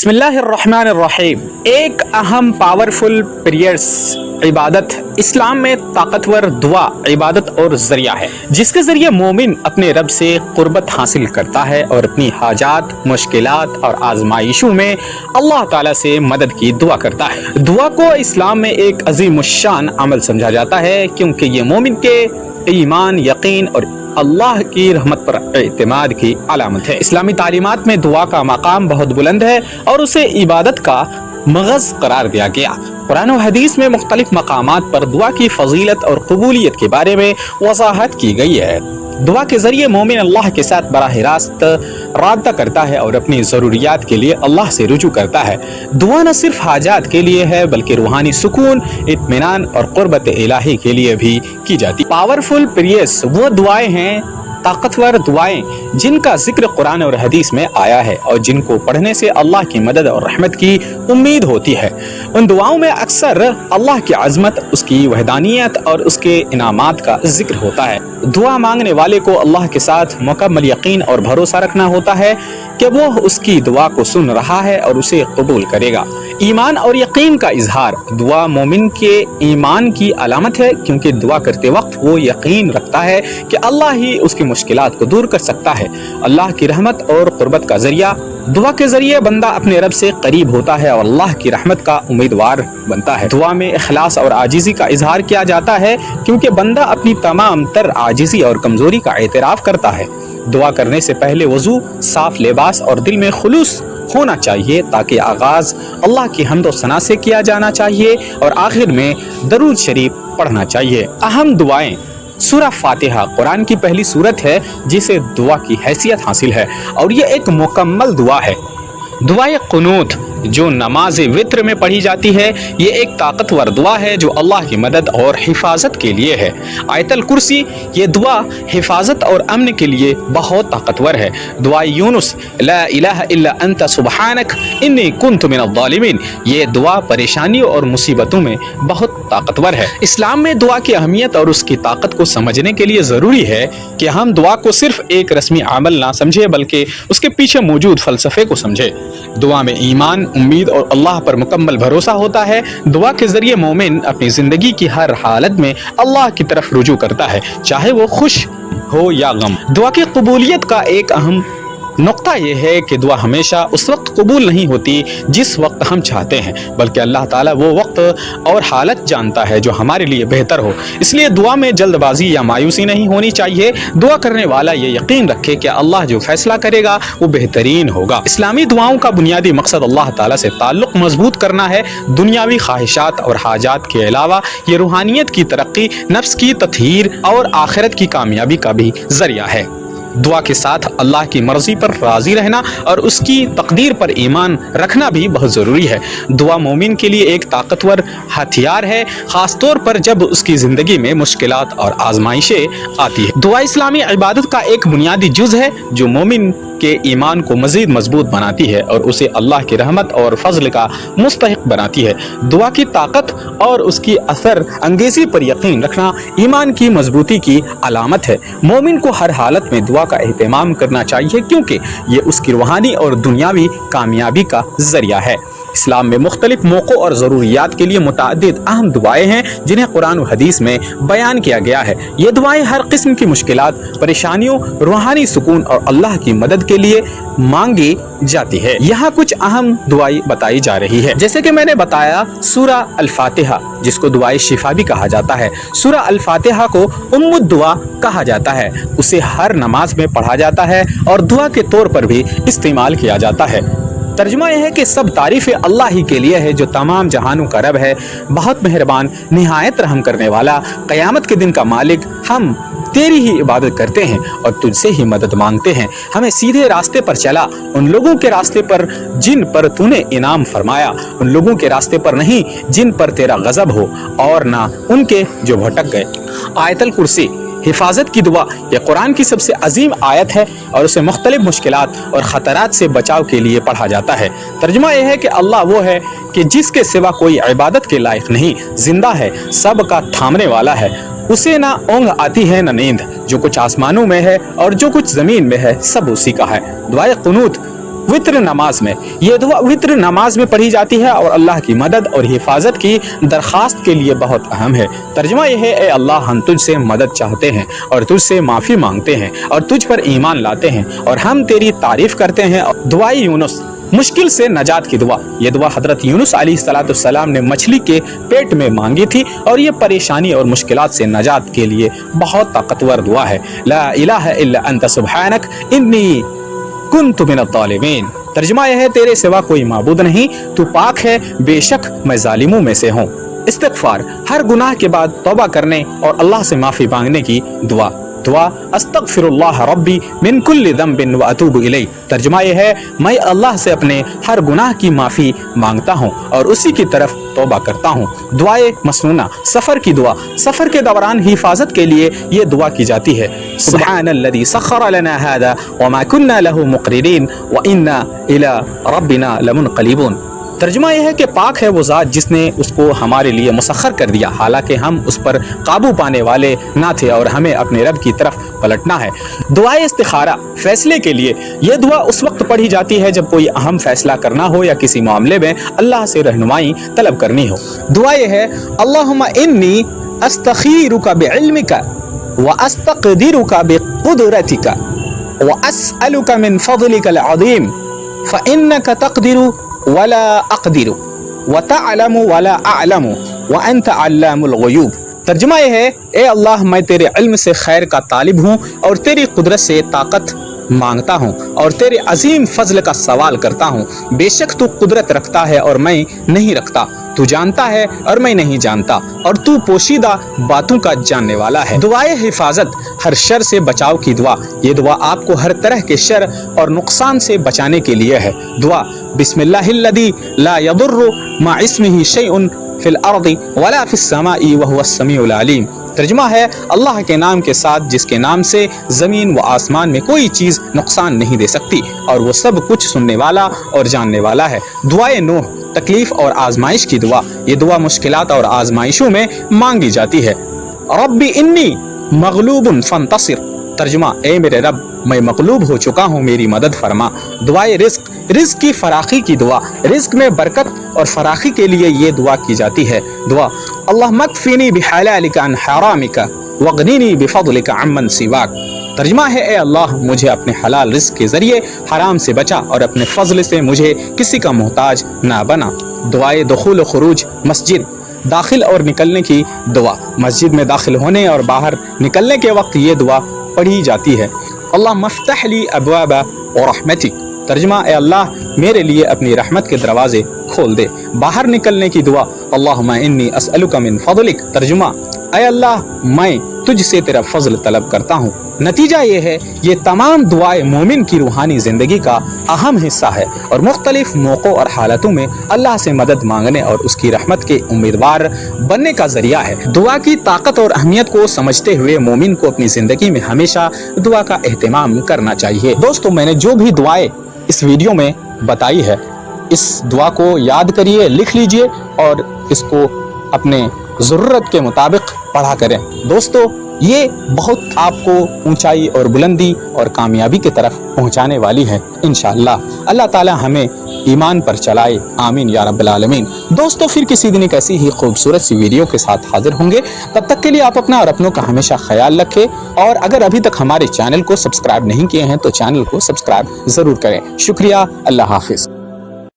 बिस्मिल्लाहिर्रहमानिर्रहीम। एक अहम पावरफुल प्रेयर्स इबादत इस्लाम में ताकतवर दुआ इबादत और जरिया है, जिसके जरिए मोमिन अपने रब से कुर्बत हासिल करता है और अपनी हाजात, मुश्किलात और आजमाइशों में अल्लाह ताला से मदद की दुआ करता है। दुआ को इस्लाम में एक अजीमुश्शान अमल समझा जाता है, क्योंकि ये मोमिन के ईमान, यकीन और अल्लाह की रहमत पर एतमाद की अलामत है। इस्लामी तालीमात में दुआ का मकाम बहुत बुलंद है और उसे इबादत का मगज़ करार दिया गया। कुरान और हदीस में मुख्तलिफ मकामात पर दुआ की फजीलत और कबूलियत के बारे में वजाहत की गई है। दुआ के जरिए मोमिन अल्लाह के साथ बराह रास्त राब्ता करता है और अपनी ज़रूरियात के लिए अल्लाह से रुजू करता है। दुआ न सिर्फ हाजात के लिए है, बल्कि रूहानी सुकून, इत्मीनान और कुर्बत इलाही के लिए भी की जाती है। पावरफुल प्रेयर्स वो दुआएं हैं, ताकतवर दुआएं जिनका जिक्र कुरान और हदीस में आया है और जिनको पढ़ने से अल्लाह की मदद और रहमत की उम्मीद होती है। उन दुआओं में अक्सर अल्लाह की अज़मत, उसकी वहदानियत और उसके इनामात का जिक्र होता है। दुआ मांगने वाले को अल्लाह के साथ मुकम्मल यकीन और भरोसा रखना होता है कि वो उसकी दुआ को सुन रहा है और उसे कबूल करेगा। ईमान और यकीन का इजहार दुआ मोमिन के ईमान की अलामत है, क्योंकि दुआ करते वक्त वो यकीन रखता है कि अल्लाह ही उसकी मुश्किलात को दूर कर सकता है। अल्लाह की रहमत और कुर्बत का जरिया दुआ के जरिए बंदा अपने रब से करीब होता है और अल्लाह की रहमत का उम्मीदवार बनता है। दुआ में इखलास और आजिज़ी का इजहार किया जाता है, क्योंकि बंदा अपनी तमाम तर आजिज़ी और कमजोरी का एतराफ़ करता है। दुआ करने से पहले वज़ू, साफ लिबास और दिल में खुलूस होना चाहिए, ताकि आगाज़ अल्लाह की हम्द और सना से किया जाना चाहिए और आखिर में दरूद शरीफ पढ़ना चाहिए। अहम दुआएं। सूरा फातिहा कुरान की पहली सूरत है जिसे दुआ की हैसियत हासिल है और ये एक मुकम्मल दुआ है। दुआए कुनूत जो नमाज वित्र में पढ़ी जाती है, ये एक ताकतवर दुआ है जो अल्लाह की मदद और हिफाजत के लिए है। आयतल कुर्सी ये दुआ हिफाजत और अमन के लिए बहुत ताकतवर है। दुआ यूनुस ला इलाहा इल्ला अंता सुब्हानक इन्नी कुन्तु मिनज़-ज़ालिमीन ये दुआ परेशानियों और मुसीबतों में बहुत ताकतवर है। इस्लाम में दुआ की अहमियत और उसकी ताकत को समझने के लिए ज़रूरी है कि हम दुआ को सिर्फ एक रस्मी अमल ना समझे, बल्कि उसके पीछे मौजूद फ़लसफ़े को समझे। दुआ में ईमान, उम्मीद और अल्लाह पर मुकम्मल भरोसा होता है। दुआ के जरिए मोमिन अपनी जिंदगी की हर हालत में अल्लाह की तरफ रुजू करता है, चाहे वो खुश हो या गम। दुआ की कबूलियत का एक अहम नुक्ता यह है कि दुआ हमेशा उस वक्त कबूल नहीं होती जिस वक्त हम चाहते हैं, बल्कि अल्लाह ताला वो वक्त और हालत जानता है जो हमारे लिए बेहतर हो। इसलिए दुआ में जल्दबाजी या मायूसी नहीं होनी चाहिए। दुआ करने वाला ये यकीन रखे कि अल्लाह जो फैसला करेगा वो बेहतरीन होगा। इस्लामी दुआओं का बुनियादी मकसद अल्लाह ताला से ताल्लुक़ मजबूत करना है। दुनियावी ख्वाहिशात और हाजात के अलावा ये रूहानियत की तरक्की, नफ्स की तत्हीर और आखिरत की कामयाबी का भी जरिया है। दुआ के साथ अल्लाह की मर्जी पर राजी रहना और उसकी तकदीर पर ईमान रखना भी बहुत ज़रूरी है। दुआ मोमिन के लिए एक ताकतवर हथियार है, ख़ास तौर पर जब उसकी ज़िंदगी में मुश्किलात और आजमाइशें आती है। दुआ इस्लामी इबादत का एक बुनियादी जुज़ है जो मोमिन के ईमान को मज़ीद मजबूत बनाती है और उसे अल्लाह की रहमत और फजल का मुस्तहिक बनाती है। दुआ की ताकत और उसकी असर अंगेज़ी पर यकीन रखना ईमान की मजबूती की अलामत है। मोमिन को हर हालत में दुआ का एहतमाम करना चाहिए, क्योंकि ये उसकी रूहानी और दुनियावी कामयाबी का जरिया है। इस्लाम में मुख्तलिफ मौक़ों और ज़रूरियात के लिए मुतअद्दिद अहम दुआएं हैं जिन्हें कुरान और हदीस में बयान किया गया है। ये दुआएं हर किस्म की मुश्किलात, परेशानियों, रूहानी सुकून और अल्लाह की मदद के लिए मांगी जाती है। यहाँ कुछ अहम दुआएं बताई जा रही है। जैसे कि मैंने बताया, सूरा अल-फातिहा जिसको दुआए शिफा भी कहा जाता है, सूरा अल-फातिहा को उम्मुद दुआ कहा जाता है। उसे हर नमाज में पढ़ा जाता है और दुआ के तौर पर भी इस्तेमाल किया जाता है। तर्जुमा यह है कि सब तारीफ़ें अल्लाह ही के लिए है जो तमाम जहानों का रब है, बहुत मेहरबान, निहायत रहम करने वाला, क़यामत के दिन का मालिक। हम तेरी ही इबादत करते हैं और तुझसे ही मदद मांगते हैं। हमें सीधे रास्ते पर चला, उन लोगों के रास्ते पर जिन पर तूने इनाम फरमाया, उन लोगों के रास्ते पर नहीं जिन पर तेरा गज़ब हो, और ना उनके जो भटक गए। आयतल कुर्सी हिफाजत की दुआ यह कुरान की सबसे अजीम आयत है और उसे मुख्तलिफ मुश्किलात और ख़तरात से बचाव के लिए पढ़ा जाता है। तर्जुमा यह है कि अल्लाह वो है कि जिसके सिवा कोई इबादत के लायक नहीं, जिंदा है, सब का थामने वाला है। उसे ना ऊँघ आती है न नींद। जो कुछ आसमानों में है और जो कुछ ज़मीन में है सब उसी का है। दुआए कुनूत वित्र नमाज में। ये दुआ वित्र नमाज में पढ़ी जाती है और अल्लाह की मदद और हिफाजत की दरख्वास्त के लिए बहुत अहम है। तर्जुमा यह है, ए अल्लाह हम तुझसे मदद चाहते हैं और तुझसे माफ़ी मांगते हैं और तुझ पर ईमान लाते हैं और हम तेरी तारीफ़ करते हैं। दुआए यूनुस, मुश्किल से नजात की दुआ। ये दुआ हज़रत यूनुस अलैहिस्सलाम ने मछली के पेट में मांगी थी और ये परेशानी और मुश्किलात से नजात के लिए बहुत ताकतवर दुआ है। ला इलाहा इल्ला अंत सुब्हानक इन्नी कुन्तु मिनज़्ज़ालिमीन। तर्जुमा यह है, तेरे सिवा कोई माबूद नहीं, तू पाक है, बेशक मैं जालिमों में से हूँ। इस्तिग़फ़ार, हर गुनाह के बाद तौबा करने और अल्लाह से माफ़ी मांगने की दुआ। दुआ अस्तग़फ़िरुल्लाह रब्बी मिन कुल्लि ज़ंबिन व अतूबु इलैह। तर्जुमा यह है, मैं अल्लाह से अपने हर गुनाह की माफ़ी मांगता हूँ और उसी की तरफ तौबा करता हूँ। दुआए मसनूना, सफ़र की दुआ। सफ़र के दौरान हिफाजत के लिए ये दुआ की जाती है। सुब्हानल्लज़ी सख़्ख़र लना हाज़ा व मा कुन्ना लहू मुक़रिनीन व इन्ना इला रब्बिना लमुनक़लिबून। तर्जुमा यह है कि पाक है वो ज़ात जिसने उसको हमारे लिए मुसख्खर कर दिया, हालांकि हम उस पर काबू पाने वाले ना थे और हमें अपने रब की तरफ पलटना है। दुआए इस्तिखारा, फैसले के लिए। यह दुआ उस वक्त पढ़ी जाती है जब कोई अहम फैसला करना हो या किसी मामले में अल्लाह से रहनुमाई तलब करनी हो। दुआ यह है, अल्लाहुम्मा इन्नी अस्तखीरुका बिइल्मिका व अस्तक़दिरुका बिक़ुदरतिका व अस्अलुका मिन फ़ज़लिकल अज़ीम फ़इन्नका तक़दिरु वला अक़दिरु व तअलमु वला अअलमु व अंत अल्लामुल ग़ुयूब। तर्जुमा यह है, ए अल्लाह मैं तेरे इल्म से खैर का तालिब हूँ और तेरी कुदरत से ताकत मांगता हूँ और तेरे अजीम फजल का सवाल करता हूँ। बेशक तू कुदरत रखता है और मैं नहीं रखता, तू जानता है और मैं नहीं जानता और तू पोशीदा बातों का जानने वाला है। दुआए हिफाजत, हर शर से बचाव की दुआ। ये दुआ आपको हर तरह के शर और नुकसान से बचाने के लिए है। दुआ बिस्मिल्लाहिल्लज़ी ला यदुर्रु मा इस्मिही शैउन फिल अर्दि वला फिस समाई व हुवस समीउल अलीम। तर्जुमा है, अल्लाह के नाम के साथ जिसके नाम से ज़मीन व आसमान में कोई चीज़ नुकसान नहीं दे सकती और वो सब कुछ सुनने वाला और जानने वाला है। दुआए नूह, तकलीफ़ और आजमाइश की दुआ। ये दुआ मुश्किलात और आजमाइशों में मांगी जाती है। रब्बी इन्नी मग़लूबुन फ़ंतसिर। तर्जुमा, ए मेरे रब मैं मग़लूब हो चुका हूँ, मेरी मदद फरमा। दुआए रिज़्क़, रिज़्क़ की फ़राखी की दुआ। रिज़्क़ में बरकत और फ़राखी के लिए ये दुआ की जाती है। दुआ अल्लाहुम्मा अक्फ़िनी बिहलालिका अन हरामिका वग़्निनी बिफ़ज़लिका अम्मन सिवाक। तर्जुमा है, ए अल्लाह मुझे अपने हलाल रिज़्क़ के ज़रिए हराम से बचा और अपने फ़ज़ल से मुझे किसी का मोहताज ना बना। दुआए दुख़ूल व ख़ुरूज मस्जिद, दाखिल और निकलने की दुआ। मस्जिद में दाखिल होने और बाहर निकलने के वक्त ये दुआ पढ़ी जाती है। अल्लाह मफ्तह ली अब्वाबा व रहमतिक। तर्जुमा, ए अल्लाह मेरे लिए अपनी रहमत के दरवाजे खोल दे। बाहर निकलने की दुआ अल्लाहुम्मा इन्नी अस्अलुका मिन फ़ज़लिक। तर्जुमा, ए अल्लाह मैं तुझसे तेरा फजल तलब करता हूँ। नतीजा ये है, ये तमाम दुआएं मोमिन की रूहानी ज़िंदगी का अहम हिस्सा है और मुख्तलिफ मौक़ों और हालतों में अल्लाह से मदद मांगने और उसकी रहमत के उम्मीदवार बनने का ज़रिया है। दुआ की ताकत और अहमियत को समझते हुए मोमिन को अपनी ज़िंदगी में हमेशा दुआ का एहतमाम करना चाहिए। दोस्तों, मैंने जो भी दुआएं इस वीडियो में बताई है, इस दुआ को याद करिए, लिख लीजिए और इसको अपने ज़रूरत के मुताबिक पढ़ा करें। दोस्तों, ये बहुत आपको ऊंचाई और बुलंदी और कामयाबी की तरफ पहुंचाने वाली है इंशाअल्लाह। अल्लाह ताला हमें ईमान पर चलाए, आमीन या रब्बिल आलमीन। दोस्तों, फिर किसी दिन एक ऐसी ही खूबसूरत सी वीडियो के साथ हाजिर होंगे। तब तक के लिए आप अपना और अपनों का हमेशा ख्याल रखें और अगर अभी तक हमारे चैनल को सब्सक्राइब नहीं किए हैं तो चैनल को सब्सक्राइब ज़रूर करें। शुक्रिया, अल्लाह हाफिज़।